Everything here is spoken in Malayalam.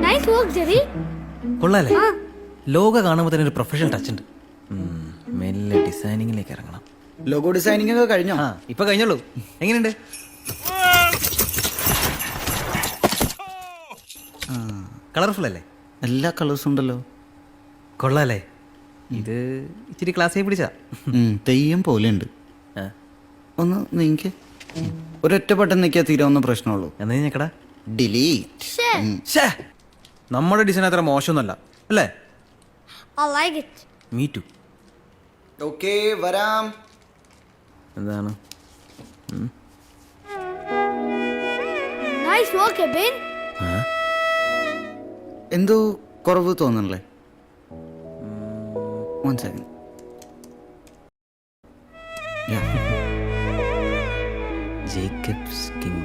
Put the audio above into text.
Nice work, Jerry. കൊള്ളാല്ലേ? ലോഗോ കാണുമ്പോൾ തന്നെ ഒരു പ്രൊഫഷണൽ ടച്ച് ഉണ്ട്. മെല്ലെ ഡിസൈനിങ്ങിലേക്ക് ഇറങ്ങണം. ലോഗോ ഡിസൈനിങ് ഒക്കെ കഴിഞ്ഞോ? ഇപ്പൊ കഴിഞ്ഞോളൂ. എങ്ങനെയുണ്ട്? കളർഫുൾ അല്ലേ? എല്ലാ കളേഴ്സും ഉണ്ടല്ലോ. കൊള്ളാല്ലേ? ഇത് ഇച്ചിരി ക്ലാസ്സിൽ പിടിച്ചാ തെയ്യം പോലെ ഉണ്ട്. ഒന്ന് നീക്ക്. ഒരൊറ്റ ബട്ടൺ നീക്കിയാൽ തീരാവുന്ന പ്രശ്നമുള്ളൂ. എന്നാ ഞെക്കടാ. ഡിലീറ്റ്. നമ്മുടെ ഡിസൈൻ അത്ര മോശമൊന്നുമല്ല അല്ലേ? I like it. Me too. Okay, വരാം. എന്താണ്? Nice work, Eben. എന്തോ കുറവ് തോന്നണല്ലേ? 1 second. Jacob skin